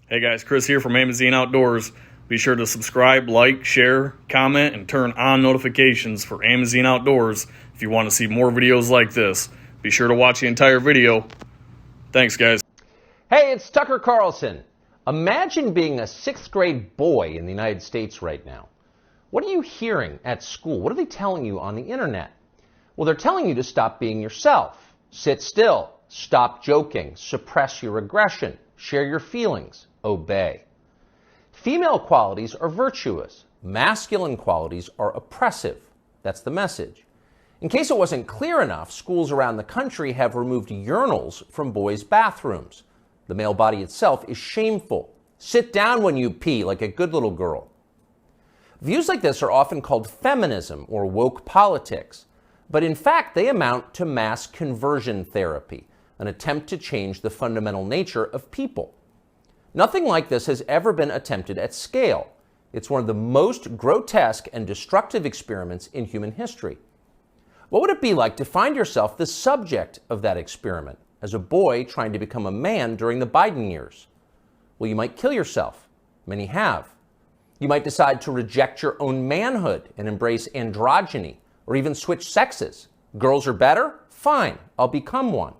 Hey guys, Chris here from Amazon Outdoors. Be sure to subscribe, like, share, comment, and turn on notifications for Amazon Outdoors if you want to see more videos like this. Be sure to watch the entire video. Thanks, guys. Hey, it's Tucker Carlson. Imagine being a sixth grade boy in the United States right now. What are you hearing at school? What are they telling you on the internet? Well, they're telling you to stop being yourself. Sit still. Stop joking. Suppress your aggression. Share your feelings. Obey. Female qualities are virtuous. Masculine qualities are oppressive. That's the message. In case it wasn't clear enough, schools around the country have removed urinals from boys' bathrooms. The male body itself is shameful. Sit down when you pee like a good little girl. Views like this are often called feminism or woke politics, but in fact they amount to mass conversion therapy, an attempt to change the fundamental nature of people. Nothing like this has ever been attempted at scale. It's one of the most grotesque and destructive experiments in human history. What would it be like to find yourself the subject of that experiment as a boy trying to become a man during the Biden years? Well, you might kill yourself. Many have. You might decide to reject your own manhood and embrace androgyny, or even switch sexes. Girls are better? Fine, I'll become one.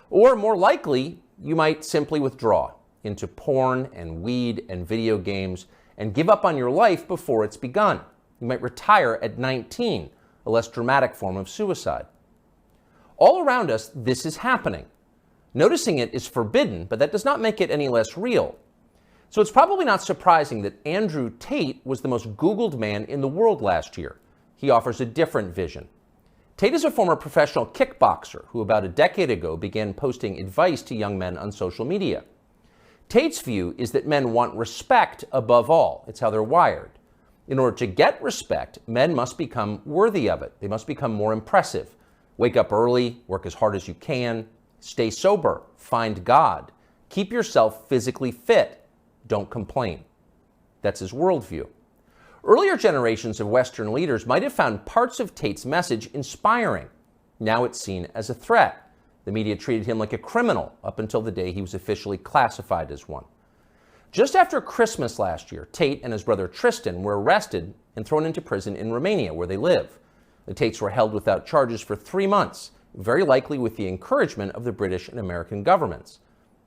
Or more likely, you might simply withdraw into porn and weed and video games and give up on your life before it's begun. You might retire at 19, a less dramatic form of suicide. All around us, this is happening. Noticing it is forbidden, but that does not make it any less real. So it's probably not surprising that Andrew Tate was the most Googled man in the world last year. He offers a different vision. Tate is a former professional kickboxer who about a decade ago began posting advice to young men on social media. Tate's view is that men want respect above all. It's how they're wired. In order to get respect, men must become worthy of it. They must become more impressive. Wake up early, work as hard as you can, stay sober, find God, keep yourself physically fit, don't complain. That's his worldview. Earlier generations of Western leaders might have found parts of Tate's message inspiring. Now it's seen as a threat. The media treated him like a criminal up until the day he was officially classified as one. Just after Christmas last year, Tate and his brother Tristan were arrested and thrown into prison in Romania, where they live. The Tates were held without charges for 3 months, very likely with the encouragement of the British and American governments.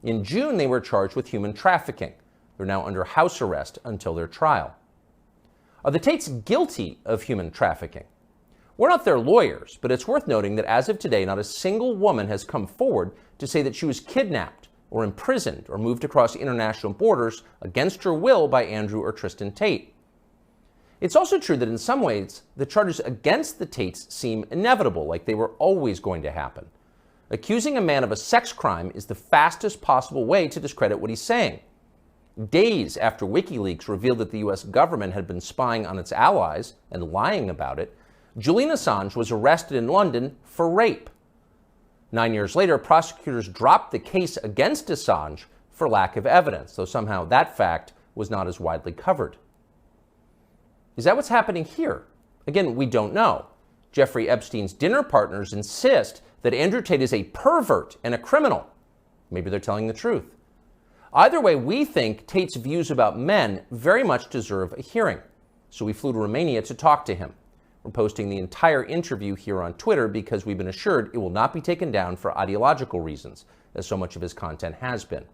In June, they were charged with human trafficking. They're now under house arrest until their trial. Are the Tates guilty of human trafficking? We're not their lawyers, but it's worth noting that as of today, not a single woman has come forward to say that she was kidnapped or imprisoned or moved across international borders against her will by Andrew or Tristan Tate. It's also true that in some ways, the charges against the Tates seem inevitable, like they were always going to happen. Accusing a man of a sex crime is the fastest possible way to discredit what he's saying. Days after WikiLeaks revealed that the US government had been spying on its allies and lying about it, Julian Assange was arrested in London for rape. 9 years later, prosecutors dropped the case against Assange for lack of evidence, though somehow that fact was not as widely covered. Is that what's happening here? Again, we don't know. Jeffrey Epstein's dinner partners insist that Andrew Tate is a pervert and a criminal. Maybe they're telling the truth. Either way, we think Tate's views about men very much deserve a hearing. So we flew to Romania to talk to him. We're posting the entire interview here on Twitter because we've been assured it will not be taken down for ideological reasons, as so much of his content has been.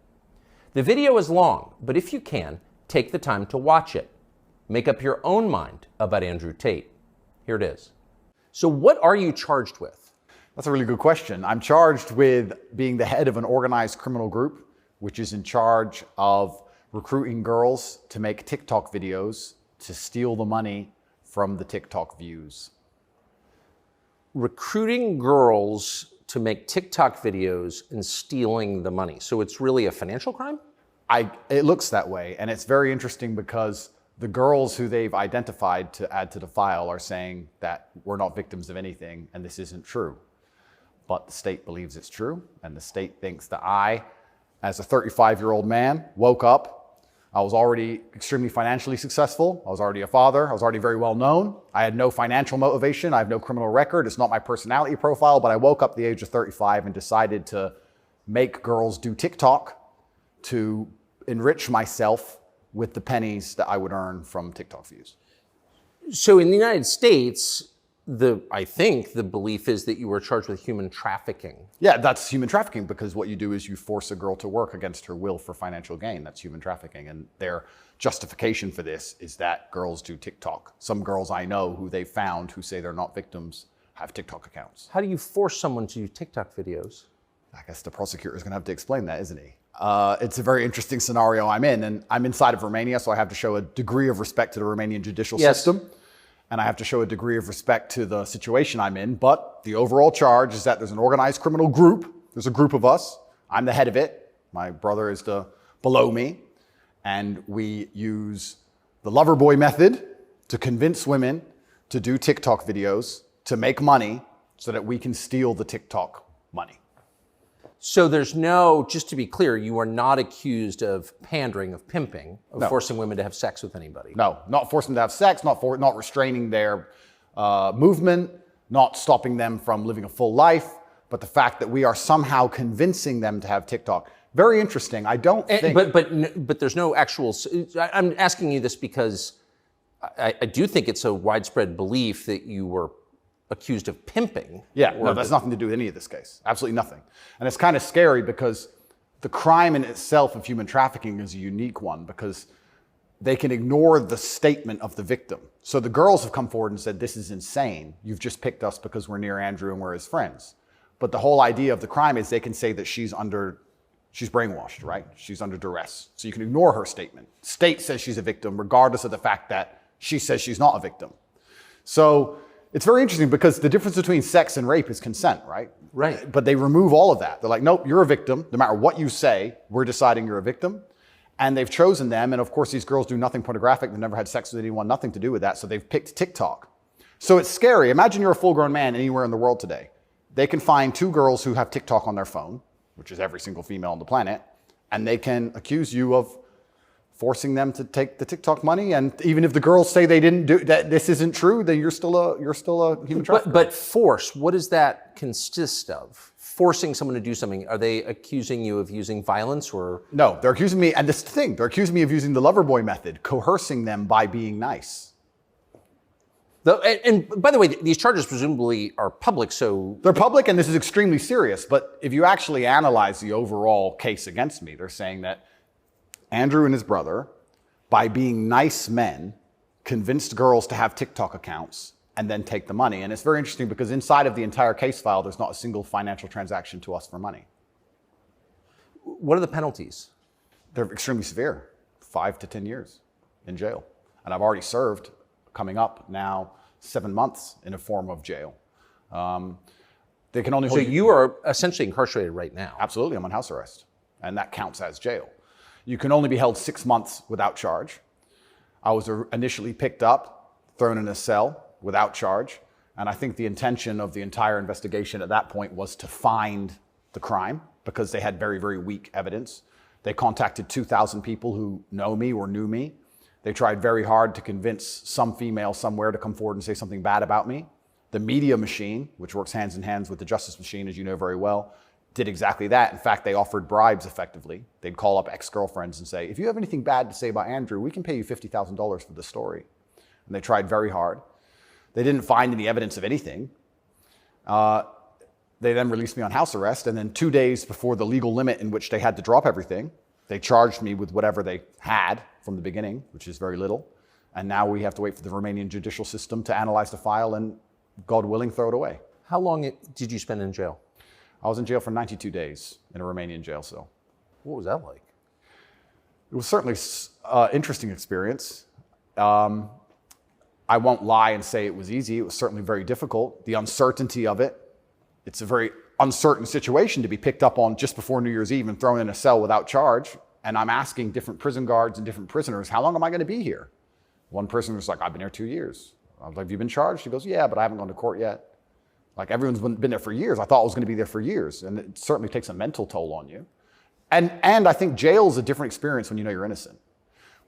The video is long, but if you can, take the time to watch it. Make up your own mind about Andrew Tate. Here it is. So what are you charged with? That's a really good question. I'm charged with being the head of an organized criminal group, which is in charge of recruiting girls to make TikTok videos to steal the money from the TikTok views. Recruiting girls to make TikTok videos and stealing the money. So it's really a financial crime? It looks that way, and it's very interesting because the girls who they've identified to add to the file are saying that we're not victims of anything and this isn't true. But the state believes it's true, and the state thinks that I, as a 35-year-old man, woke up. I was already extremely financially successful. I was already a father. I was already very well known. I had no financial motivation. I have no criminal record. It's not my personality profile, but I woke up at the age of 35 and decided to make girls do TikTok to enrich myself with the pennies that I would earn from TikTok views. So in the United States, I think the belief is that you were charged with human trafficking. Yeah, that's human trafficking, because what you do is you force a girl to work against her will for financial gain. That's human trafficking. And their justification for this is that girls do TikTok. Some girls I know who they've found who say they're not victims have TikTok accounts. How do you force someone to do TikTok videos? I guess the prosecutor is going to have to explain that, isn't he? It's a very interesting scenario I'm in, and I'm inside of Romania, so I have to show a degree of respect to the Romanian judicial system. And I have to show a degree of respect to the situation I'm in. But the overall charge is that there's an organized criminal group. There's a group of us. I'm the head of it. My brother is below me. And we use the lover boy method to convince women to do TikTok videos to make money so that we can steal the TikTok money. So there's just to be clear, you are not accused of pandering, of pimping, of forcing women to have sex with anybody. No, not forcing them to have sex, not restraining their movement, not stopping them from living a full life, but the fact that we are somehow convincing them to have TikTok. Very interesting. I don't think... But there's no actual... I'm asking you this because I do think it's a widespread belief that you were accused of pimping. Yeah, no, that's nothing to do with any of this case. Absolutely nothing. And it's kind of scary because the crime in itself of human trafficking is a unique one because they can ignore the statement of the victim. So the girls have come forward and said, this is insane. You've just picked us because we're near Andrew and we're his friends. But the whole idea of the crime is they can say that she's brainwashed, right? She's under duress. So you can ignore her statement. State says she's a victim regardless of the fact that she says she's not a victim. So it's very interesting because the difference between sex and rape is consent, right? Right. But they remove all of that. They're like, nope, you're a victim. No matter what you say, we're deciding you're a victim. And they've chosen them. And of course, these girls do nothing pornographic. They've never had sex with anyone, nothing to do with that. So they've picked TikTok. So it's scary. Imagine you're a full-grown man anywhere in the world today. They can find two girls who have TikTok on their phone, which is every single female on the planet, and they can accuse you of forcing them to take the TikTok money. And even if the girls say they didn't do that, this isn't true, then you're still a human trafficker. But force, what does that consist of? Forcing someone to do something, are they accusing you of using violence or? No, they're accusing me, and this is the thing, they're accusing me of using the lover boy method, coercing them by being nice. And by the way, these charges presumably are public, so... They're public, and this is extremely serious, but if you actually analyze the overall case against me, they're saying that Andrew and his brother, by being nice men, convinced girls to have TikTok accounts and then take the money. And it's very interesting because inside of the entire case file, there's not a single financial transaction to us for money. What are the penalties? They're extremely severe, 5 to 10 years in jail. And I've already served, coming up now, 7 months in a form of jail. They can only hold you are essentially incarcerated right now. Absolutely, I'm on house arrest. And that counts as jail. You can only be held 6 months without charge. I was initially picked up, thrown in a cell without charge. And I think the intention of the entire investigation at that point was to find the crime because they had very, very weak evidence. They contacted 2,000 people who know me or knew me. They tried very hard to convince some female somewhere to come forward and say something bad about me. The media machine, which works hands in hands with the justice machine, as you know very well, did exactly that. In fact, they offered bribes effectively. They'd call up ex-girlfriends and say, if you have anything bad to say about Andrew, we can pay you $50,000 for the story. And they tried very hard. They didn't find any evidence of anything. They then released me on house arrest. And then 2 days before the legal limit in which they had to drop everything, they charged me with whatever they had from the beginning, which is very little. And now we have to wait for the Romanian judicial system to analyze the file and, God willing, throw it away. How long did you spend in jail? I was in jail for 92 days in a Romanian jail cell. What was that like? It was certainly an interesting experience. I won't lie and say it was easy. It was certainly very difficult. The uncertainty of it. It's a very uncertain situation to be picked up on just before New Year's Eve and thrown in a cell without charge. And I'm asking different prison guards and different prisoners, how long am I going to be here? One prisoner's like, I've been here 2 years. I was like, have you been charged? He goes, yeah, but I haven't gone to court yet. Like, everyone's been there for years. I thought I was going to be there for years. And it certainly takes a mental toll on you. And I think jail is a different experience when you know you're innocent.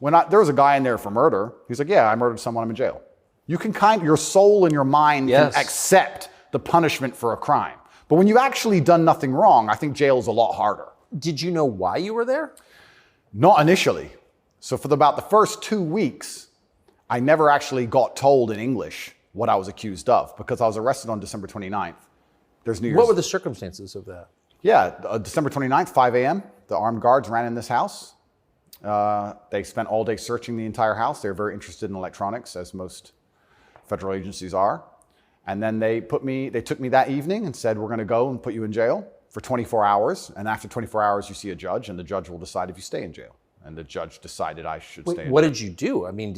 There was a guy in there for murder. He's like, yeah, I murdered someone, I'm in jail. You can your soul and your mind can accept the punishment for a crime. But when you've actually done nothing wrong, I think jail is a lot harder. Did you know why you were there? Not initially. So for about the first 2 weeks, I never actually got told in English what I was accused of because I was arrested on December 29th. There's New Year's. What were the circumstances of that? Yeah, December 29th, 5 a.m., the armed guards ran in this house. They spent all day searching the entire house. They were very interested in electronics, as most federal agencies are. And then they took me that evening and said, we're going to go and put you in jail for 24 hours. And after 24 hours, you see a judge, and the judge will decide if you stay in jail. And the judge decided I should stay in jail. What did you do? I mean,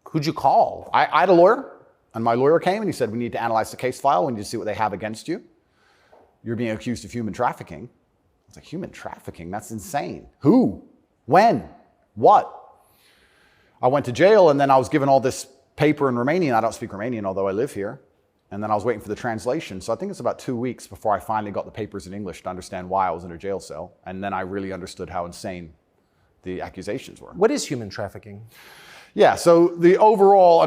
who'd you call? I had a lawyer, and my lawyer came and he said, we need to analyze the case file. We need to see what they have against you. You're being accused of human trafficking. I was like, human trafficking? That's insane. Who? When? What? I went to jail, and then I was given all this paper in Romanian. I don't speak Romanian, although I live here. And then I was waiting for the translation. So I think it's about 2 weeks before I finally got the papers in English to understand why I was in a jail cell. And then I really understood how insane the accusations were. What is human trafficking? Yeah, so the overall,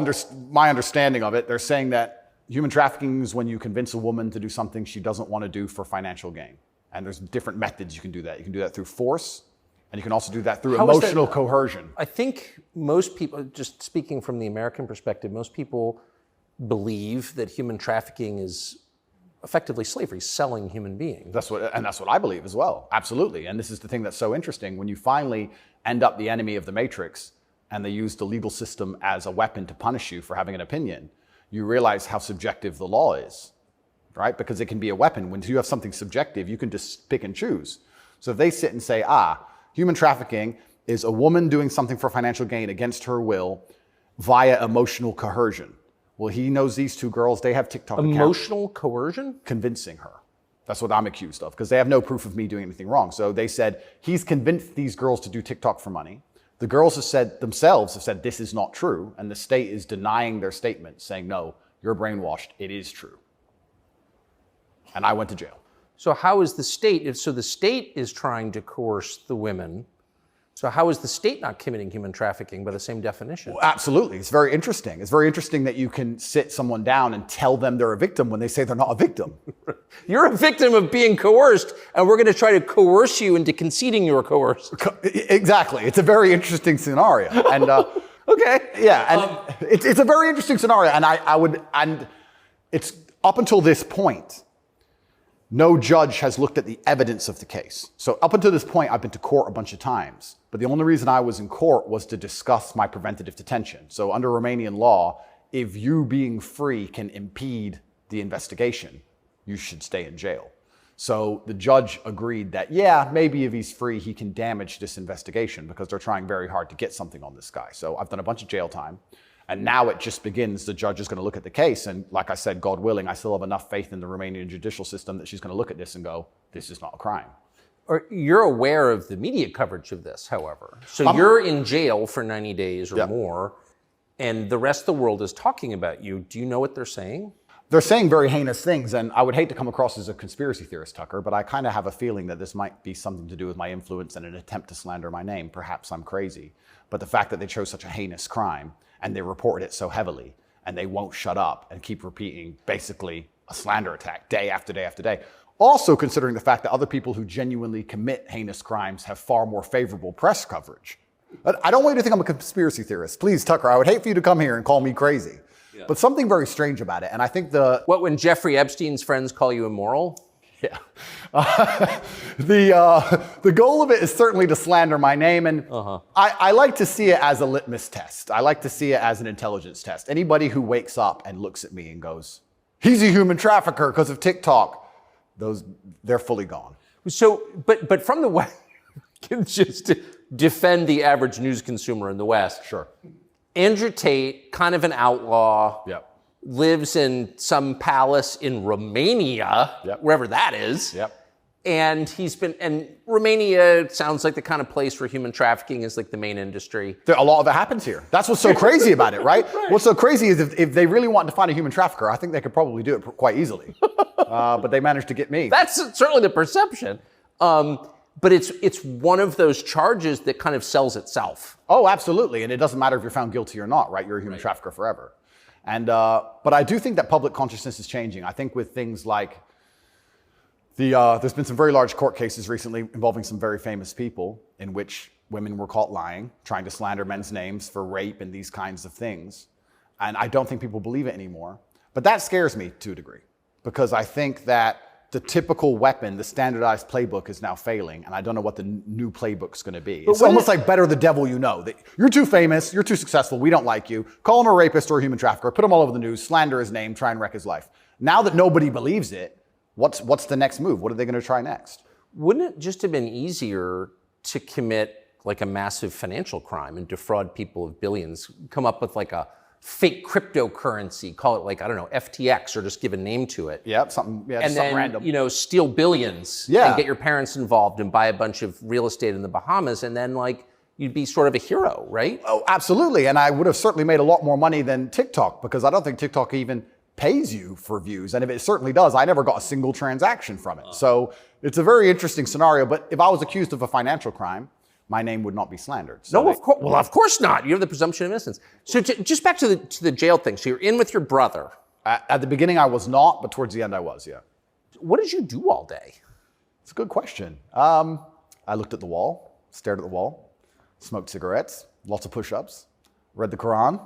my understanding of it, they're saying that human trafficking is when you convince a woman to do something she doesn't want to do for financial gain. And there's different methods you can do that. You can do that through force, and you can also do that through emotional coercion. I think most people, just speaking from the American perspective, most people believe that human trafficking is effectively slavery, selling human beings. That's what I believe as well. Absolutely. And this is the thing that's so interesting. When you finally end up the enemy of the matrix, and they use the legal system as a weapon to punish you for having an opinion, you realize how subjective the law is, right? Because it can be a weapon. When you have something subjective, you can just pick and choose. So if they sit and say, human trafficking is a woman doing something for financial gain against her will via emotional coercion. Well, he knows these two girls, they have TikTok accounts. Emotional coercion? Convincing her. That's what I'm accused of, because they have no proof of me doing anything wrong. So they said, he's convinced these girls to do TikTok for money. The girls have said this is not true, and the state is denying their statement, saying, no, you're brainwashed, it is true. And I went to jail. So how is the state, so the state is trying to coerce the women, so how is the state not committing human trafficking by the same definition? Well, absolutely, it's very interesting. It's very interesting that you can sit someone down and tell them they're a victim when they say they're not a victim. You're a victim of being coerced, and we're going to try to coerce you into conceding you were coerced. Exactly. It's a very interesting scenario. And okay. Yeah, and it's a very interesting scenario. And it's up until this point, no judge has looked at the evidence of the case. So up until this point, I've been to court a bunch of times. But the only reason I was in court was to discuss my preventative detention. So under Romanian law, if you being free can impede the investigation, you should stay in jail. So the judge agreed that, yeah, maybe if he's free, he can damage this investigation because they're trying very hard to get something on this guy. So I've done a bunch of jail time. And now it just begins. The judge is going to look at the case. And like I said, God willing, I still have enough faith in the Romanian judicial system that she's going to look at this and go, this is not a crime. You're aware of the media coverage of this, however. So you're in jail for 90 days or more, and the rest of the world is talking about you. Do you know what they're saying? They're saying very heinous things, and I would hate to come across as a conspiracy theorist, Tucker, but I kind of have a feeling that this might be something to do with my influence and an attempt to slander my name. Perhaps I'm crazy. But the fact that they chose such a heinous crime, and they reported it so heavily, and they won't shut up and keep repeating basically a slander attack day after day after day. Also considering the fact that other people who genuinely commit heinous crimes have far more favorable press coverage. I don't want you to think I'm a conspiracy theorist. Please, Tucker, I would hate for you to come here and call me crazy. Yeah. But something very strange about it, and I think when Jeffrey Epstein's friends call you immoral? Yeah. The goal of it is certainly to slander my name, and I like to see it as a litmus test. I like to see it as an intelligence test. Anybody who wakes up and looks at me and goes, he's a human trafficker because of TikTok, they're fully gone. So, but from the West, just to defend the average news consumer in the West. Sure. Andrew Tate, kind of an outlaw. Yep. Lives in some palace in Romania, wherever that is. Yep. And Romania sounds like the kind of place where human trafficking is like the main industry. A lot of it happens here. That's what's so crazy about it, right? What's so crazy is if they really wanted to find a human trafficker, I think they could probably do it quite easily. But they managed to get me. That's certainly the perception. But it's one of those charges that kind of sells itself. Oh, absolutely. And it doesn't matter if you're found guilty or not, right? You're a human trafficker forever. And but I do think that public consciousness is changing. I think with things like there's been some very large court cases recently involving some very famous people in which women were caught lying, trying to slander men's names for rape and these kinds of things. And I don't think people believe it anymore. But that scares me to a degree, because I think that the typical weapon, the standardized playbook, is now failing, and I don't know what the new playbook's going to be. It's almost like better the devil you know. That you're too famous, you're too successful, we don't like you. Call him a rapist or a human trafficker, put him all over the news, slander his name, try and wreck his life. Now that nobody believes it, what's the next move? What are they going to try next? Wouldn't it just have been easier to commit like a massive financial crime and defraud people of billions, come up with like a fake cryptocurrency, call it like, I don't know, FTX, or just give a name to it. Yep, something random. You know, steal billions and get your parents involved and buy a bunch of real estate in the Bahamas, and then like you'd be sort of a hero, right? Oh, absolutely. And I would have certainly made a lot more money than TikTok, because I don't think TikTok even pays you for views. And if it certainly does, I never got a single transaction from it. So it's a very interesting scenario. But if I was accused of a financial crime, my name would not be slandered. So of course. Well, of course not. You have the presumption of innocence. So just back to the jail thing. So you're in with your brother. At the beginning, I was not, but towards the end, I was. Yeah. What did you do all day? It's a good question. I looked at the wall, stared at the wall, smoked cigarettes, lots of push-ups, read the Quran.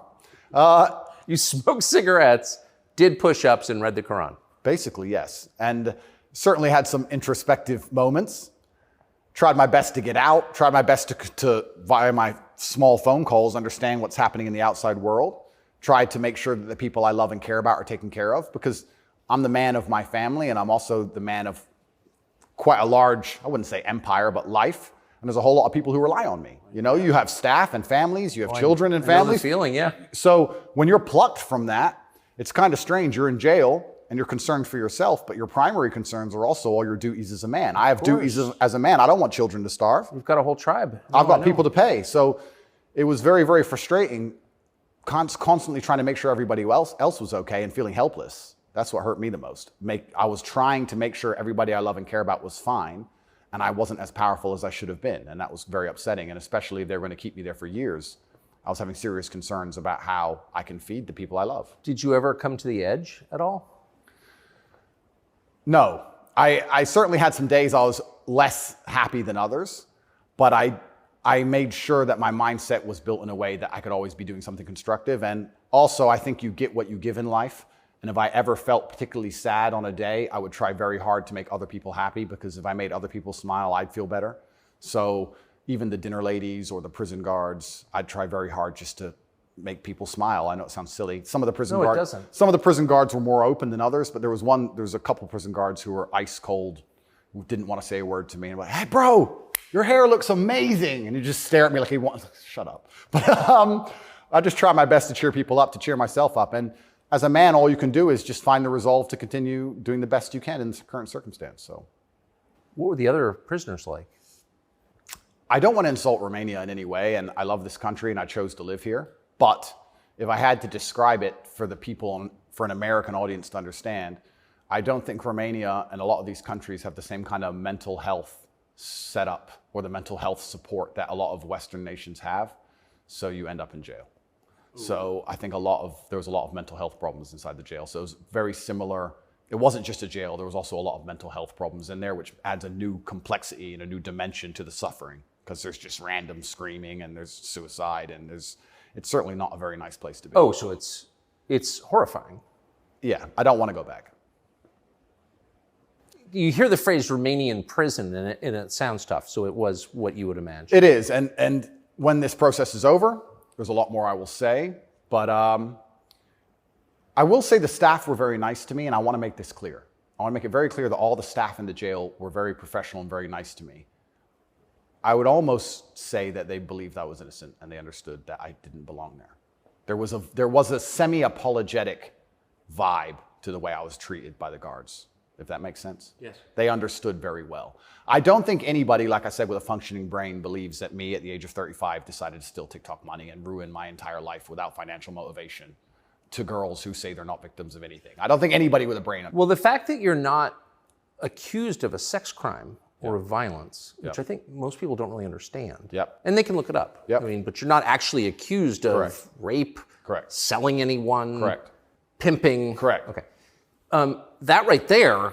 You smoked cigarettes, did push-ups, and read the Quran. Basically, yes, and certainly had some introspective moments. Tried my best to get out, tried my best to via my small phone calls, understand what's happening in the outside world. Tried to make sure that the people I love and care about are taken care of, because I'm the man of my family, and I'm also the man of quite a large, I wouldn't say empire, but life. And there's a whole lot of people who rely on me. You know, you have staff and families, you have children and families. I know the feeling, yeah. So when you're plucked from that, it's kind of strange. You're in jail, and you're concerned for yourself, but your primary concerns are also all your duties as a man. I have duties as a man. I don't want children to starve. You've got a whole tribe. I've got people to pay. So it was very, very frustrating, constantly trying to make sure everybody else was okay and feeling helpless. That's what hurt me the most. I was trying to make sure everybody I love and care about was fine, and I wasn't as powerful as I should have been. And that was very upsetting. And especially if they were going to keep me there for years, I was having serious concerns about how I can feed the people I love. Did you ever come to the edge at all? No, I certainly had some days I was less happy than others, but I made sure that my mindset was built in a way that I could always be doing something constructive. And also, I think you get what you give in life. And if I ever felt particularly sad on a day, I would try very hard to make other people happy, because if I made other people smile, I'd feel better. So even the dinner ladies or the prison guards, I'd try very hard just to make people smile. I know it sounds silly. Some of the prison guards were more open than others, but there was a couple prison guards who were ice cold, who didn't want to say a word to me. And I'm like, hey, bro, your hair looks amazing. And you just stare at me like he wants, shut up. But I just try my best to cheer people up, to cheer myself up. And as a man, all you can do is just find the resolve to continue doing the best you can in this current circumstance. So, what were the other prisoners like? I don't want to insult Romania in any way, and I love this country and I chose to live here. But if I had to describe it for the people, for an American audience to understand, I don't think Romania and a lot of these countries have the same kind of mental health setup or the mental health support that a lot of Western nations have. So you end up in jail. Ooh. So I think there was a lot of mental health problems inside the jail. So it was very similar. It wasn't just a jail. There was also a lot of mental health problems in there, which adds a new complexity and a new dimension to the suffering, because there's just random screaming and there's suicide and it's certainly not a very nice place to be. Oh, so it's horrifying. Yeah, I don't want to go back. You hear the phrase Romanian prison, and it sounds tough, so it was what you would imagine. It is, and when this process is over, there's a lot more I will say, but I will say the staff were very nice to me, and I want to make this clear. I want to make it very clear that all the staff in the jail were very professional and very nice to me. I would almost say that they believed I was innocent and they understood that I didn't belong there. There was a semi-apologetic vibe to the way I was treated by the guards, if that makes sense. Yes. They understood very well. I don't think anybody, like I said, with a functioning brain believes that me at the age of 35 decided to steal TikTok money and ruin my entire life without financial motivation to girls who say they're not victims of anything. I don't think anybody with a brain. Well, the fact that you're not accused of a sex crime or of violence, which I think most people don't really understand. Yep. And they can look it up. Yep. I mean, but you're not actually accused of rape, Correct. selling anyone, Correct. pimping. Correct. Okay. That right there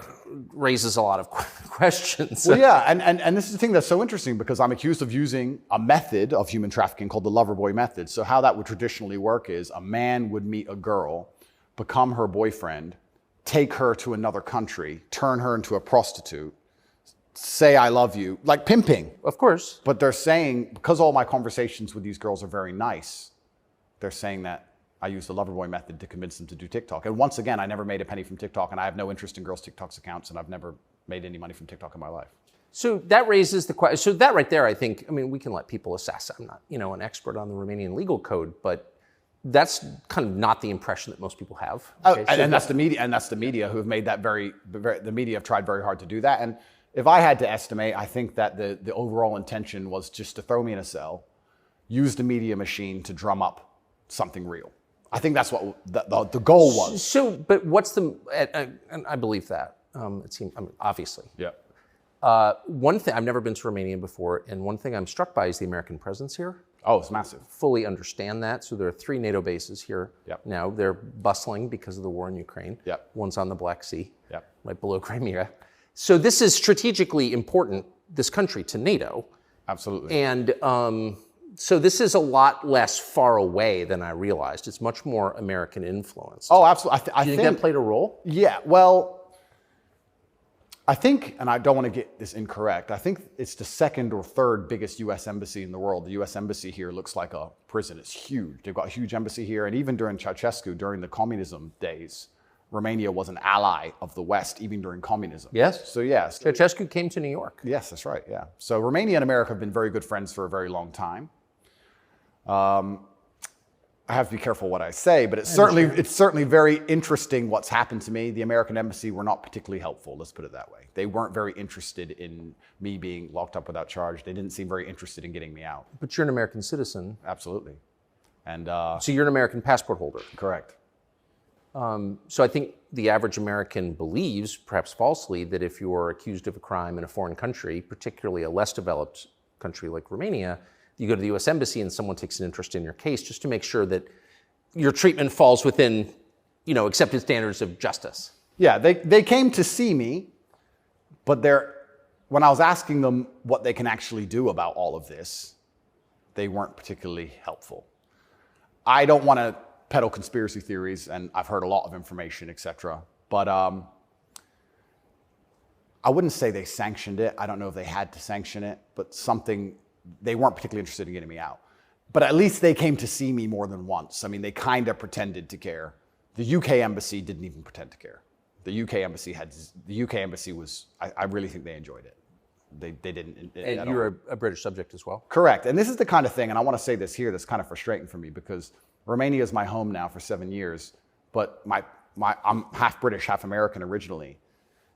raises a lot of questions. Well, yeah, and this is the thing that's so interesting because I'm accused of using a method of human trafficking called the Loverboy method. So how that would traditionally work is a man would meet a girl, become her boyfriend, take her to another country, turn her into a prostitute, say I love you, like pimping. Of course. But they're saying, because all my conversations with these girls are very nice, they're saying that I use the Loverboy method to convince them to do TikTok. And once again, I never made a penny from TikTok, and I have no interest in girls' TikTok's accounts, and I've never made any money from TikTok in my life. So that raises the question. So that right there, I think, I mean, we can let people assess. I'm not, an expert on the Romanian legal code, but that's kind of not the impression that most people have. Okay? And that's the media, who have made that the media have tried very hard to do that. And if I had to estimate, I think that the overall intention was just to throw me in a cell, use the media machine to drum up something real. I think that's what the goal was. So, but what's the, and I believe that, it seems, obviously. Yeah. One thing, I've never been to Romania before, and one thing I'm struck by is the American presence here. Oh, it's massive. Fully understand that. So there are 3 NATO bases here now. They're bustling because of the war in Ukraine. Yep. One's on the Black Sea, Yep. right below Crimea. So this is strategically important, this country, to NATO. Absolutely. And so this is a lot less far away than I realized. It's much more American influence. Oh, absolutely. Do you think that played a role? Yeah, well, I think, and I don't want to get this incorrect, I think it's the 2nd or 3rd biggest U.S. embassy in the world. The U.S. embassy here looks like a prison. It's huge. They've got a huge embassy here. And even during Ceausescu, during the communism days, Romania was an ally of the West, even during communism. Yes. So, yes. Ceausescu came to New York. Yes, that's right, yeah. So Romania and America have been very good friends for a very long time. I have to be careful what I say, but it's certainly very interesting what's happened to me. The American embassy were not particularly helpful, let's put it that way. They weren't very interested in me being locked up without charge. They didn't seem very interested in getting me out. But you're an American citizen. Absolutely. And so you're an American passport holder. correct. So I think the average American believes, perhaps falsely, that if you're accused of a crime in a foreign country, particularly a less developed country like Romania, you go to the U.S. Embassy and someone takes an interest in your case just to make sure that your treatment falls within, accepted standards of justice. Yeah, they came to see me, but when I was asking them what they can actually do about all of this, they weren't particularly helpful. I don't want to peddle conspiracy theories, and I've heard a lot of information, etc. But I wouldn't say they sanctioned it. I don't know if they had to sanction it, but they weren't particularly interested in getting me out. But at least they came to see me more than once. I mean, they kind of pretended to care. The UK embassy didn't even pretend to care. The UK embassy was, I really think they enjoyed it. They didn't. And you're a British subject as well? Correct. And this is the kind of thing, and I want to say this here, that's kind of frustrating for me because Romania is my home now for 7 years, but I'm half British, half American originally.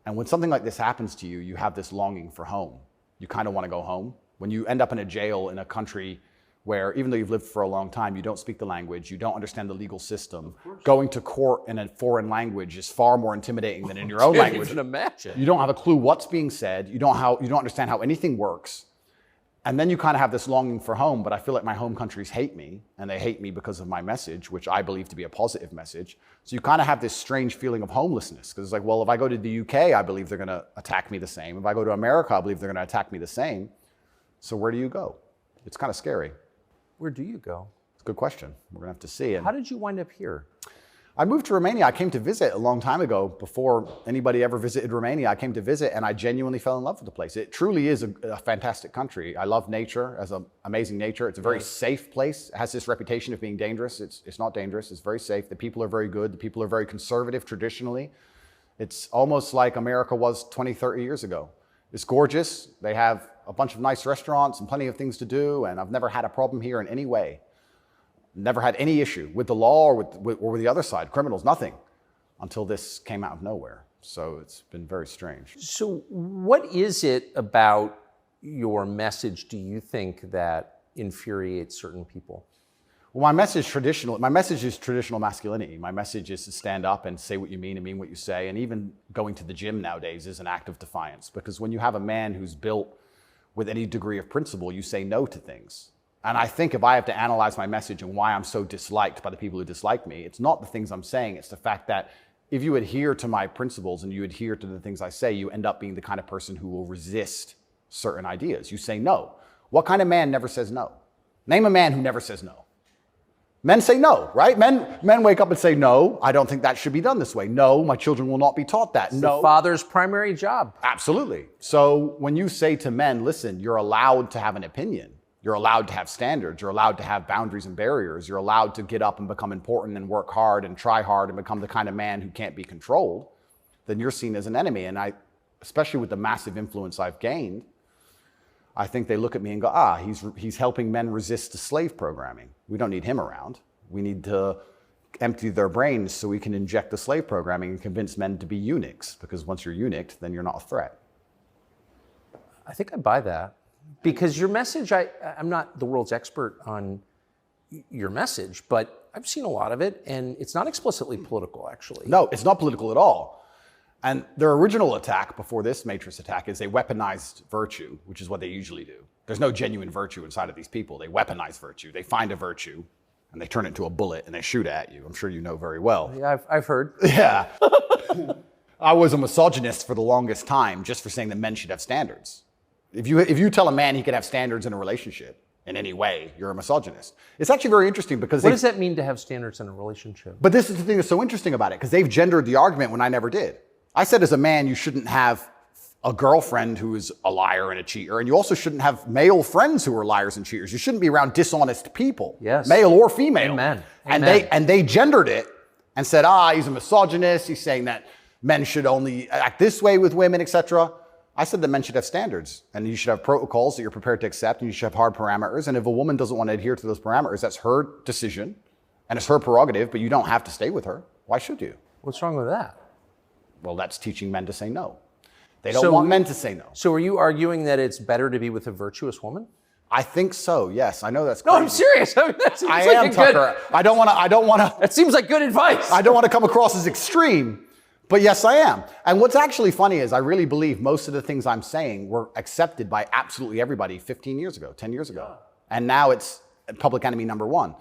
And when something like this happens to you, you have this longing for home. You kind of want to go home. When you end up in a jail in a country where, even though you've lived for a long time, you don't speak the language, you don't understand the legal system, going to court in a foreign language is far more intimidating than in your own language. I can imagine. You don't have a clue what's being said. You don't understand how anything works. And then you kind of have this longing for home, but I feel like my home countries hate me, and they hate me because of my message, which I believe to be a positive message. So you kind of have this strange feeling of homelessness, because it's like, well, if I go to the UK, I believe they're going to attack me the same. If I go to America, I believe they're going to attack me the same. So where do you go? It's kind of scary. Where do you go? It's a good question. We're going to have to see. How did you wind up here? I moved to Romania. I came to visit a long time ago. Before anybody ever visited Romania, I came to visit, and I genuinely fell in love with the place. It truly is a fantastic country. I love nature, as an amazing nature. It's a very safe place. It has this reputation of being dangerous. It's not dangerous. It's very safe. The people are very good. The people are very conservative traditionally. It's almost like America was 20, 30 years ago. It's gorgeous. They have a bunch of nice restaurants and plenty of things to do, and I've never had a problem here in any way. Never had any issue with the law or with the other side, criminals, nothing, until this came out of nowhere. So it's been very strange. So what is it about your message, do you think, that infuriates certain people? Well, my message is traditional masculinity. My message is to stand up and say what you mean and mean what you say. And even going to the gym nowadays is an act of defiance, because when you have a man who's built with any degree of principle, you say no to things. And I think if I have to analyze my message and why I'm so disliked by the people who dislike me, it's not the things I'm saying, it's the fact that if you adhere to my principles and you adhere to the things I say, you end up being the kind of person who will resist certain ideas. You say no. What kind of man never says no? Name a man who never says no. Men say no, right? Men wake up and say, no, I don't think that should be done this way. No, my children will not be taught that. It's no. the father's primary job. Absolutely. So when you say to men, listen, you're allowed to have an opinion. You're allowed to have standards. You're allowed to have boundaries and barriers. You're allowed to get up and become important and work hard and try hard and become the kind of man who can't be controlled, then you're seen as an enemy. And I, especially with the massive influence I've gained, I think they look at me and go, he's helping men resist the slave programming. We don't need him around. We need to empty their brains so we can inject the slave programming and convince men to be eunuchs, because once you're eunuched, then you're not a threat. I think I buy that. Because your message, I'm not the world's expert on your message, but I've seen a lot of it, and it's not explicitly political, actually. No, it's not political at all. And their original attack before this Matrix attack is they weaponized virtue, which is what they usually do. There's no genuine virtue inside of these people. They weaponize virtue. They find a virtue, and they turn it into a bullet, and they shoot at you. I'm sure you know very well. Yeah, I've heard. Yeah. I was a misogynist for the longest time just for saying that men should have standards. If you tell a man he can have standards in a relationship in any way, you're a misogynist. It's actually very interesting because what does that mean to have standards in a relationship? But this is the thing that's so interesting about it, because they've gendered the argument when I never did. I said as a man, you shouldn't have a girlfriend who is a liar and a cheater, and you also shouldn't have male friends who are liars and cheaters. You shouldn't be around dishonest people, yes, male or female. Amen. And they gendered it and said, he's a misogynist. He's saying that men should only act this way with women, etc. I said that men should have standards, and you should have protocols that you're prepared to accept, and you should have hard parameters. And if a woman doesn't want to adhere to those parameters, that's her decision, and it's her prerogative, but you don't have to stay with her. Why should you? What's wrong with that? Well, that's teaching men to say no. They don't want men to say no. So are you arguing that it's better to be with a virtuous woman? I think so, yes. I know that's crazy. No, I'm serious. I mean, that seems I like am, Tucker. I don't want to. That seems like good advice. I don't want to come across as extreme, but yes, I am. And what's actually funny is I really believe most of the things I'm saying were accepted by absolutely everybody 15 years ago, 10 years ago. And now it's public enemy number one.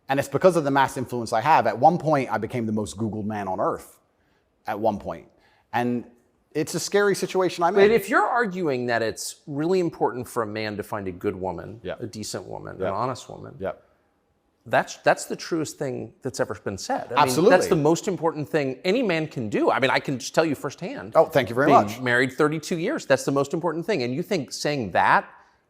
And it's because of the mass influence I have. At one point, I became the most Googled man on earth. At one point. And it's a scary situation I'm in. But if you're arguing that it's really important for a man to find a good woman, a decent woman, an honest woman, that's the truest thing that's ever been said. I Absolutely. mean, that's the most important thing any man can do. I mean, I can just tell you firsthand. Oh, thank you very much. Being married 32 years, that's the most important thing. And you think saying that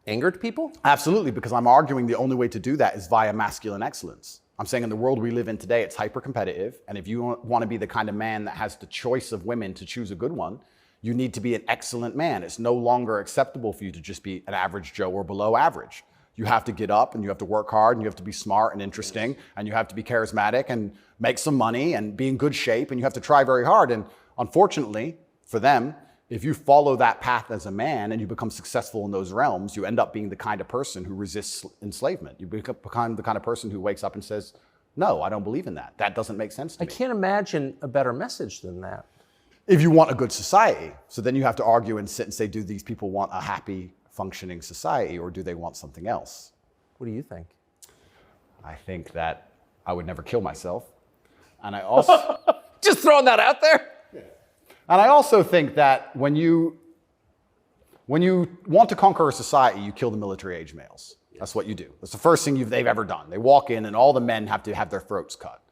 angered people? Absolutely, because I'm arguing the only way to do that is via masculine excellence. I'm saying in the world we live in today, it's hyper-competitive. And if you want to be the kind of man that has the choice of women to choose a good one, you need to be an excellent man. It's no longer acceptable for you to just be an average Joe or below average. You have to get up and you have to work hard and you have to be smart and interesting and you have to be charismatic and make some money and be in good shape and you have to try very hard. And unfortunately for them, if you follow that path as a man and you become successful in those realms, you end up being the kind of person who resists enslavement. You become the kind of person who wakes up and says, no, I don't believe in that. That doesn't make sense to me. I can't imagine a better message than that. If you want a good society. So then you have to argue and sit and say, do these people want a happy, functioning society or do they want something else? What do you think? I think that I would never kill myself. And I also... Just throwing that out there? And I also think that when you want to conquer a society, you kill the military-age males. That's what you do. That's the first thing they've ever done. They walk in and all the men have to have their throats cut.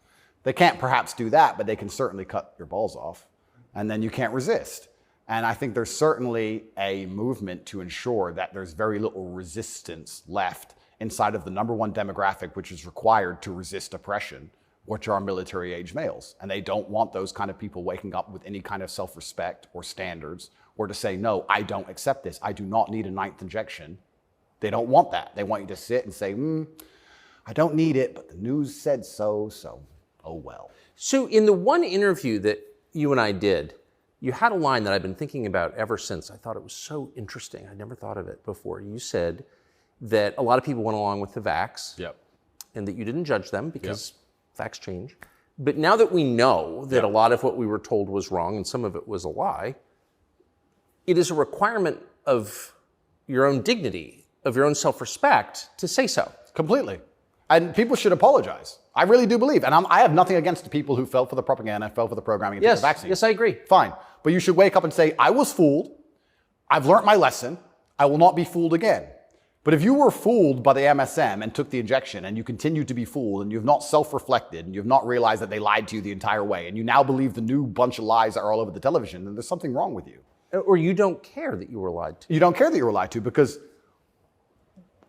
They can't perhaps do that, but they can certainly cut your balls off. And then you can't resist. And I think there's certainly a movement to ensure that there's very little resistance left inside of the number one demographic which is required to resist oppression, which are military-age males. And they don't want those kind of people waking up with any kind of self-respect or standards or to say, no, I don't accept this. I do not need a ninth injection. They don't want that. They want you to sit and say, I don't need it, but the news said so, so oh well. So in the one interview that you and I did, you had a line that I've been thinking about ever since. I thought it was so interesting. I never thought of it before. You said that a lot of people went along with the vax and that you didn't judge them because facts change. But now that we know that a lot of what we were told was wrong and some of it was a lie, it is a requirement of your own dignity, of your own self-respect to say so. Completely. And people should apologize. I really do believe. And I have nothing against the people who fell for the propaganda, fell for the programming, and took the vaccine. Yes, I agree. Fine. But you should wake up and say, I was fooled. I've learned my lesson. I will not be fooled again. But if you were fooled by the MSM and took the injection and you continue to be fooled and you've not self-reflected and you've not realized that they lied to you the entire way and you now believe the new bunch of lies that are all over the television, then there's something wrong with you. Or you don't care that you were lied to. You don't care that you were lied to, because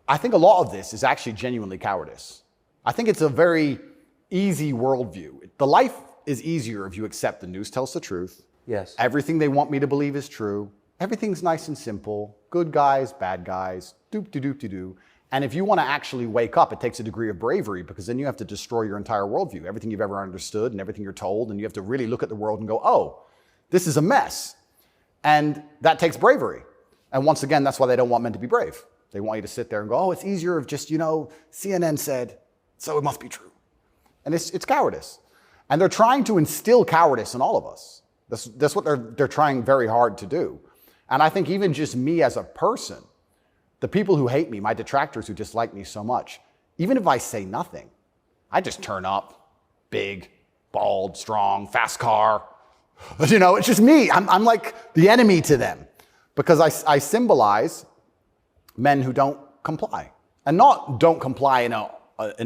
I think a lot of this is actually genuinely cowardice. I think it's a very easy worldview. The life is easier if you accept the news tells the truth. Yes. Everything they want me to believe is true. Everything's nice and simple. Good guys, bad guys, doop-de-doop-de-doo. And if you want to actually wake up, it takes a degree of bravery, because then you have to destroy your entire worldview, everything you've ever understood and everything you're told, and you have to really look at the world and go, oh, this is a mess. And that takes bravery. And once again, that's why they don't want men to be brave. They want you to sit there and go, oh, it's easier if just, CNN said, so it must be true. And it's cowardice. And they're trying to instill cowardice in all of us. That's what they're trying very hard to do. And I think even just me as a person, the people who hate me, my detractors who dislike me so much, even if I say nothing, I just turn up, big, bald, strong, fast car. It's just me. I'm like the enemy to them, because I symbolize men who don't comply. And not don't comply in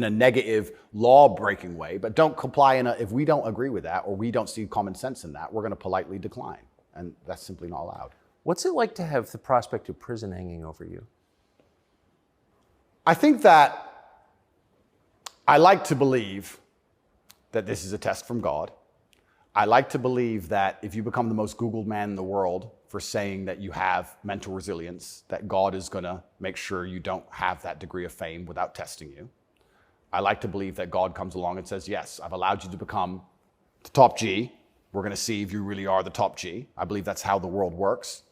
a negative law-breaking way, but don't comply if we don't agree with that or we don't see common sense in that, we're going to politely decline. And that's simply not allowed. What's it like to have the prospect of prison hanging over you? I think that I like to believe that this is a test from God. I like to believe that if you become the most Googled man in the world for saying that you have mental resilience, that God is going to make sure you don't have that degree of fame without testing you. I like to believe that God comes along and says, yes, I've allowed you to become the top G. We're going to see if you really are the top G. I believe that's how the world works.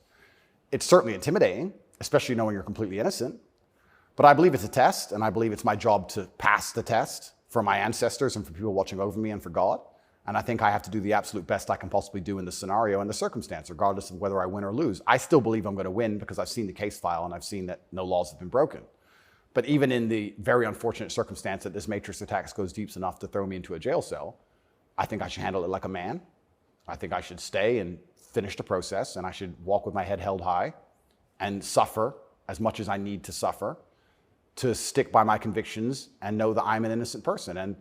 It's certainly intimidating, especially knowing you're completely innocent. But I believe it's a test, and I believe it's my job to pass the test for my ancestors and for people watching over me and for God. And I think I have to do the absolute best I can possibly do in the scenario and the circumstance, regardless of whether I win or lose. I still believe I'm going to win because I've seen the case file and I've seen that no laws have been broken. But even in the very unfortunate circumstance that this matrix attack goes deep enough to throw me into a jail cell, I think I should handle it like a man. I think I should stay and finish the process, and I should walk with my head held high and suffer as much as I need to suffer to stick by my convictions and know that I'm an innocent person. And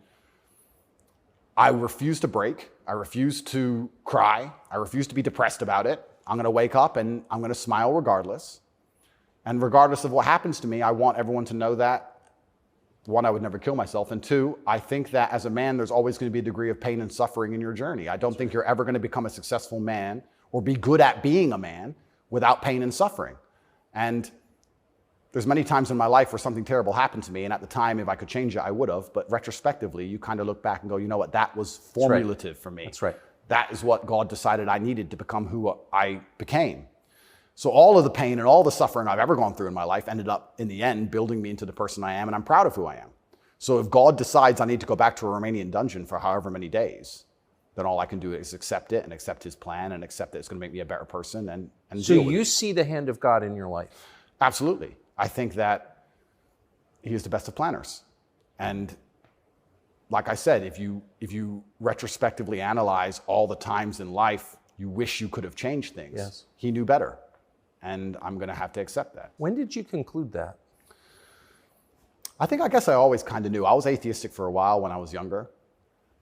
I refuse to break. I refuse to cry. I refuse to be depressed about it. I'm going to wake up and I'm going to smile regardless. And regardless of what happens to me, I want everyone to know that, one, I would never kill myself. And two, I think that as a man, there's always going to be a degree of pain and suffering in your journey. I don't think you're ever going to become a successful man or be good at being a man without pain and suffering. And there's many times in my life where something terrible happened to me, and at the time, if I could change it, I would have. But retrospectively, you kind of look back and go, you know what, that was formulative for me. That's right. That is what God decided I needed to become who I became. So all of the pain and all the suffering I've ever gone through in my life ended up, in the end, building me into the person I am, and I'm proud of who I am. So if God decides I need to go back to a Romanian dungeon for however many days, then all I can do is accept it and accept his plan and accept that it's going to make me a better person and so deal with it. you see the hand of God in your life? Absolutely. I think that he is the best of planners. And like I said, if you retrospectively analyze all the times in life you wish you could have changed things, yes, he knew better. And I'm going to have to accept that. When did you conclude that? I guess I always kind of knew. I was atheistic for a while when I was younger.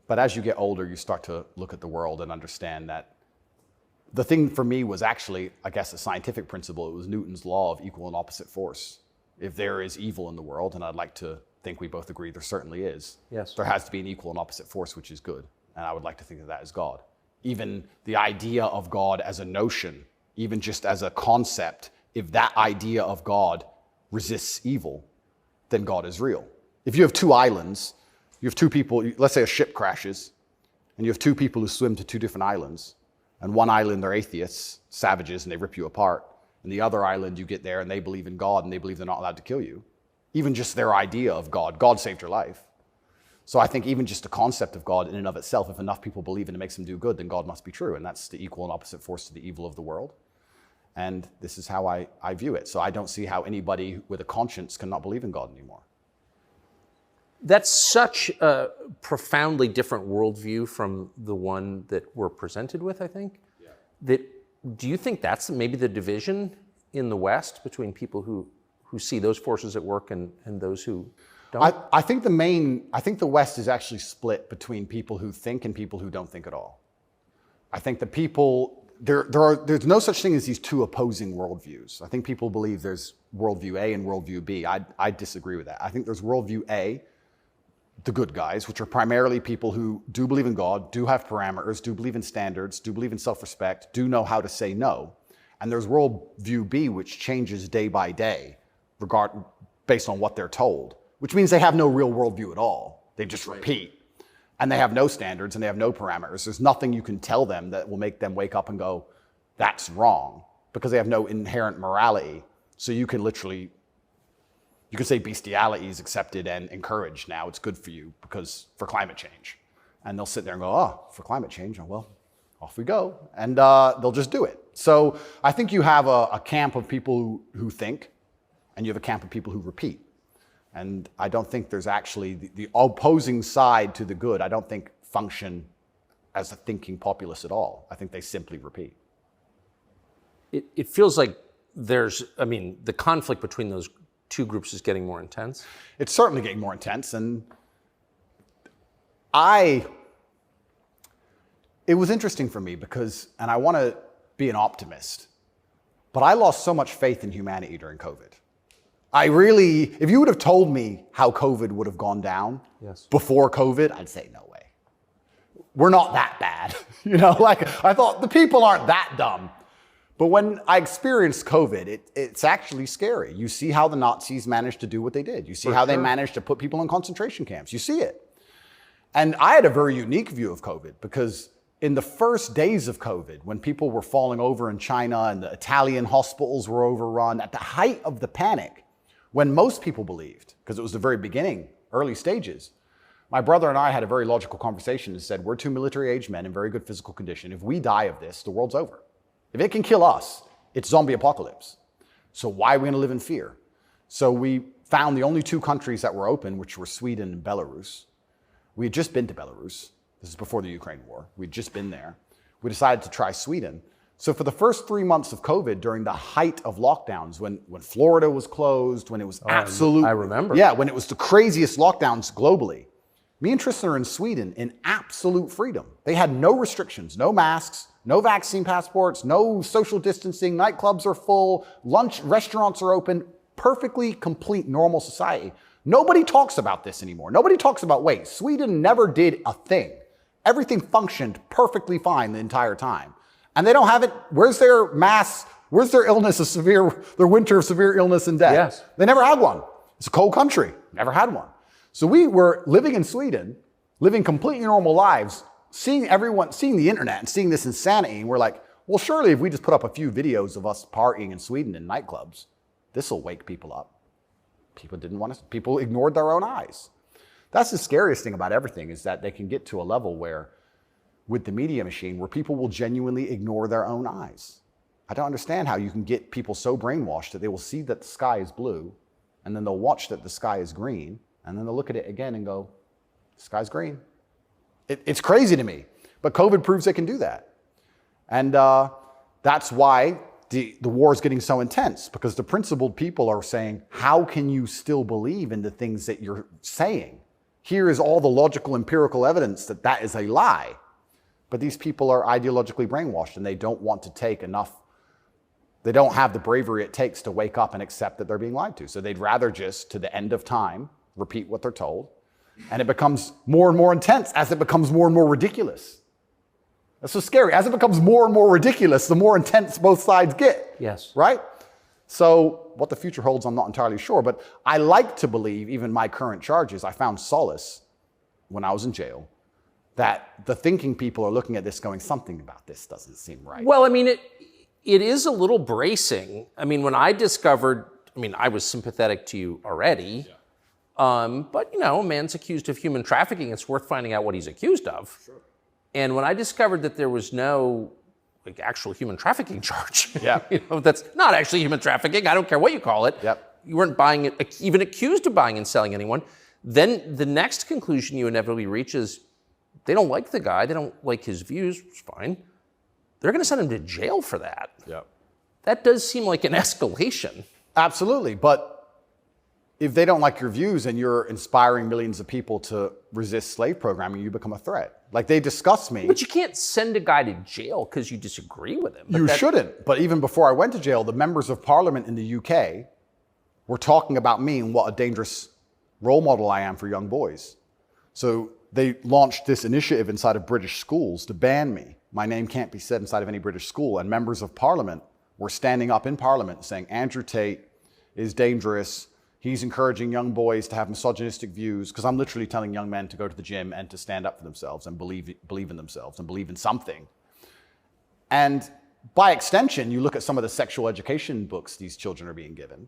But as you get older, you start to look at the world and understand that the thing for me was actually, I guess, a scientific principle. It was Newton's law of equal and opposite force. If there is evil in the world, and I'd like to think we both agree there certainly is, yes, there has to be an equal and opposite force, which is good. And I would like to think that that is God. Even the idea of God as a notion, even just as a concept, if that idea of God resists evil, then God is real. If you have two islands, you have two people, let's say a ship crashes, and you have two people who swim to two different islands, and one island they're atheists, savages, and they rip you apart, and the other island you get there and they believe in God and they believe they're not allowed to kill you. Even just their idea of God saved your life. So I think even just the concept of God in and of itself, if enough people believe in it makes them do good, then God must be true, and that's the equal and opposite force to the evil of the world. And this is how I view it. So I don't see how anybody with a conscience cannot believe in God anymore. That's such a profoundly different worldview from the one that we're presented with, I think. Yeah. Do you think that's maybe the division in the West between people who see those forces at work and those who don't? I think the West is actually split between people who think and people who don't think at all. I think the people, there's no such thing as these two opposing worldviews. I think people believe there's worldview A and worldview B. I disagree with that. I think there's worldview A, the good guys, which are primarily people who do believe in God, do have parameters, do believe in standards, do believe in self-respect, do know how to say no. And there's worldview B, which changes day by day, based on what they're told, which means they have no real worldview at all. They just repeat. And they have no standards and they have no parameters. There's nothing you can tell them that will make them wake up and go, that's wrong, because they have no inherent morality. So you can say bestiality is accepted and encouraged now. It's good for you for climate change. And they'll sit there and go, oh, for climate change, oh, well, off we go. And they'll just do it. So I think you have a camp of people who think, and you have a camp of people who repeat. And I don't think there's actually the opposing side to the good, I don't think function as a thinking populace at all. I think they simply repeat. It feels like the conflict between those two groups is getting more intense. It's certainly getting more intense. And it was interesting for me because, and I want to be an optimist, but I lost so much faith in humanity during COVID. If you would have told me how COVID would have gone down before COVID, I'd say, no way. We're not that bad. I thought the people aren't that dumb. But when I experienced COVID, it's actually scary. You see how the Nazis managed to do what they did. You see how they managed to put people in concentration camps. You see it. And I had a very unique view of COVID because in the first days of COVID, when people were falling over in China and the Italian hospitals were overrun, at the height of the panic, when most people believed, because it was the very beginning, early stages, my brother and I had a very logical conversation and said, we're two military-aged men in very good physical condition. If we die of this, the world's over. If it can kill us, it's zombie apocalypse. So why are we going to live in fear? So we found the only two countries that were open, which were Sweden and Belarus. We had just been to Belarus. This is before the Ukraine war. We'd just been there. We decided to try Sweden. So for the first 3 months of COVID, during the height of lockdowns, when Florida was closed, when it was absolute... I remember. Yeah, when it was the craziest lockdowns globally, me and Tristan are in Sweden in absolute freedom. They had no restrictions, no masks, no vaccine passports, no social distancing, nightclubs are full, restaurants are open, perfectly complete normal society. Nobody talks about this anymore. Nobody talks about, wait, Sweden never did a thing. Everything functioned perfectly fine the entire time. And they don't have it. Where's their mass? Where's their illness of their winter of severe illness and death? Yes. They never had one. It's a cold country. Never had one. So we were living in Sweden, living completely normal lives, seeing the internet and seeing this insanity. And we're like, well, surely if we just put up a few videos of us partying in Sweden in nightclubs, this will wake people up. People ignored their own eyes. That's the scariest thing about everything, is that they can get to a level where, with the media machine, where people will genuinely ignore their own eyes. I don't understand how you can get people so brainwashed that they will see that the sky is blue, and then they'll watch that the sky is green, and then they'll look at it again and go, the sky's green. It's crazy to me, but COVID proves they can do that. And that's why the war is getting so intense, because the principled people are saying, how can you still believe in the things that you're saying? Here is all the logical, empirical evidence that that is a lie. But these people are ideologically brainwashed, and they don't want to take enough. They don't have the bravery it takes to wake up and accept that they're being lied to. So they'd rather just, to the end of time, repeat what they're told. And it becomes more and more intense as it becomes more and more ridiculous. That's so scary. As it becomes more and more ridiculous, the more intense both sides get. Yes. Right? So what the future holds, I'm not entirely sure. But I like to believe, even my current charges, I found solace when I was in jail, that the thinking people are looking at this going, something about this doesn't seem right. Well, I mean, it is a little bracing. I mean, when I discovered, I was sympathetic to you already. Yeah. But, a man's accused of human trafficking. It's worth finding out what he's accused of. Sure. And when I discovered that there was no actual human trafficking charge, that's not actually human trafficking. I don't care what you call it. Yep. You weren't even accused of buying and selling anyone. Then the next conclusion you inevitably reach is they don't like the guy, they don't like his views, it's fine. They're going to send him to jail for that. Yep. That does seem like an escalation. Absolutely. But if they don't like your views and you're inspiring millions of people to resist slave programming, you become a threat. Like, they discuss me. But you can't send a guy to jail because you disagree with him. You shouldn't. But even before I went to jail, the members of parliament in the UK were talking about me and what a dangerous role model I am for young boys. So they launched this initiative inside of British schools to ban me. My name can't be said inside of any British school. And members of parliament were standing up in parliament saying, Andrew Tate is dangerous. He's encouraging young boys to have misogynistic views, because I'm literally telling young men to go to the gym and to stand up for themselves and believe in themselves and believe in something. And by extension, you look at some of the sexual education books these children are being given,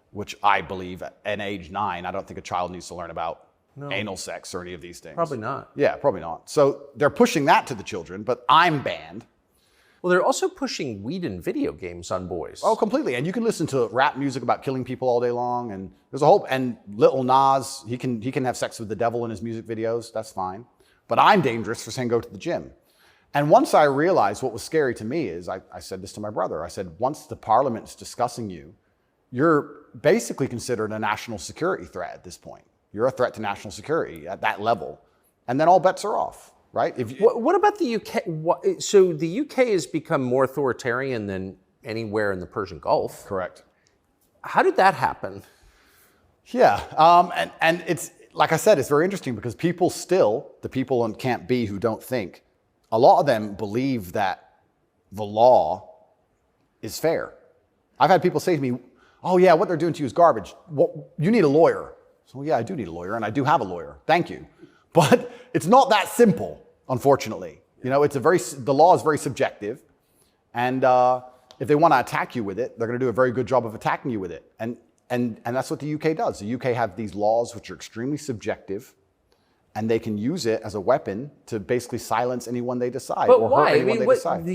which I believe at age 9, I don't think a child needs to learn about anal sex or any of these things. Probably not. Yeah, probably not. So they're pushing that to the children, but I'm banned. Well, they're also pushing weed and video games on boys. Oh, completely. And you can listen to rap music about killing people all day long. And there's a whole, and Lil Nas, he can have sex with the devil in his music videos. That's fine. But I'm dangerous for saying go to the gym. And once I realized what was scary to me is, I said this to my brother. I said, once the parliament's discussing you, you're basically considered a national security threat at this point. You're a threat to national security at that level. And then all bets are off. Right? What about the UK? So the UK has become more authoritarian than anywhere in the Persian Gulf. Correct. How did that happen? Yeah, and it's, like I said, it's very interesting because people still, the people on Camp B who don't think, a lot of them believe that the law is fair. I've had people say to me, oh yeah, what they're doing to you is garbage. Well, you need a lawyer. So yeah, I do need a lawyer, and I do have a lawyer. Thank you. But it's not that simple. Unfortunately, you know, the law is very subjective, and if they want to attack you with it, they're going to do a very good job of attacking you with it, and that's what the UK does. The UK have these laws which are extremely subjective, and they can use it as a weapon to basically silence anyone they decide. But or why? hurt anyone they decide.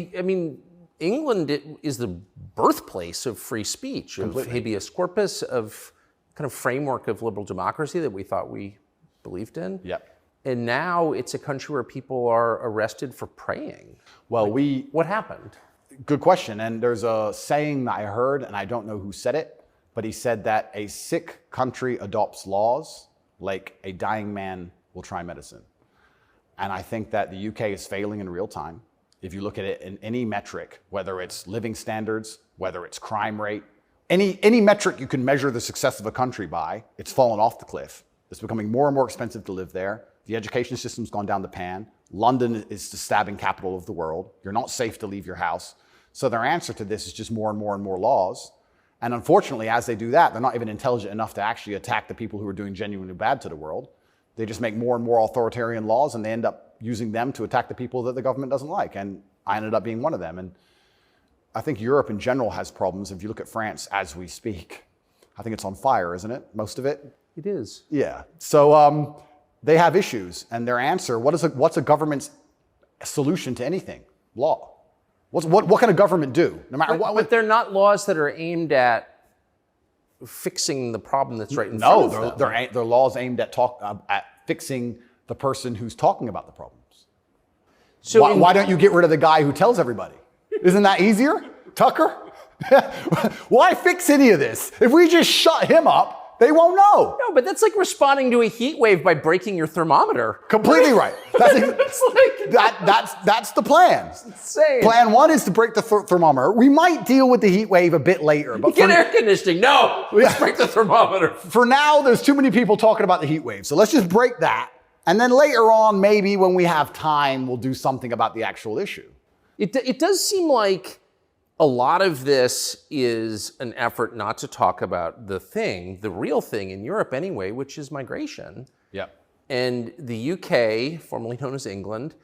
England is the birthplace of free speech, of habeas corpus, of kind of framework of liberal democracy that we thought we believed in. Yep. And now it's a country where people are arrested for praying. Well, what happened? Good question. And there's a saying that I heard, and I don't know who said it, but he said that a sick country adopts laws like a dying man will try medicine. And I think that the UK is failing in real time. If you look at it in any metric, whether it's living standards, whether it's crime rate, any metric you can measure the success of a country by, it's fallen off the cliff. It's becoming more and more expensive to live there. The education system's gone down the pan. London is the stabbing capital of the world. You're not safe to leave your house. So their answer to this is just more and more and more laws. And unfortunately, as they do that, they're not even intelligent enough to actually attack the people who are doing genuinely bad to the world. They just make more and more authoritarian laws, and they end up using them to attack the people that the government doesn't like. And I ended up being one of them. And I think Europe in general has problems. If you look at France as we speak, I think it's on fire, isn't it? Most of it? It is. Yeah. So they have issues, and their answer, what's a government's solution to anything? Law. What can a government do? No matter what. But they're not laws that are aimed at fixing the problem that's right in front of them. No, they're laws aimed at fixing the person who's talking about the problems. So why don't you get rid of the guy who tells everybody? Isn't that easier, Tucker? Why fix any of this? If we just shut him up, they won't know. No, but that's like responding to a heat wave by breaking your thermometer. Completely right. That's the plan. It's insane. Plan 1 is to break the thermometer. We might deal with the heat wave a bit later. But get air conditioning. No, let's break the thermometer. For now, there's too many people talking about the heat wave. So let's just break that. And then later on, maybe when we have time, we'll do something about the actual issue. It does seem like a lot of this is an effort not to talk about the real thing in Europe anyway, which is migration. Yeah. And the UK, formerly known as England,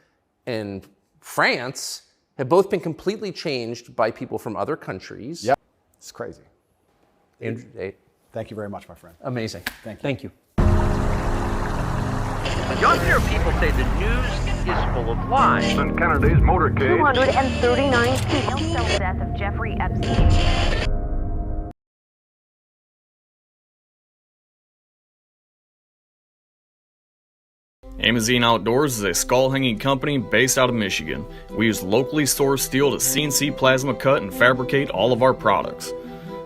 and France have both been completely changed by people from other countries. Yeah. It's crazy. Andrew Tate. Thank you very much, my friend. Amazing. Thank you. Thank you. Younger people say the news is full of lies. In Kennedy's motorcade. 239 people. The death of Jeffrey Epstein. Amazine Outdoors is a skull hanging company based out of Michigan. We use locally sourced steel to CNC plasma cut and fabricate all of our products.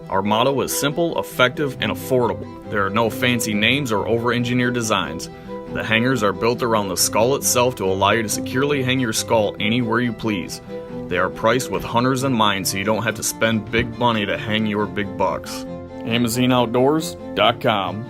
Our motto is simple, effective, and affordable. There are no fancy names or over-engineered designs. The hangers are built around the skull itself to allow you to securely hang your skull anywhere you please. They are priced with hunters in mind so you don't have to spend big money to hang your big bucks. AmazineOutdoors.com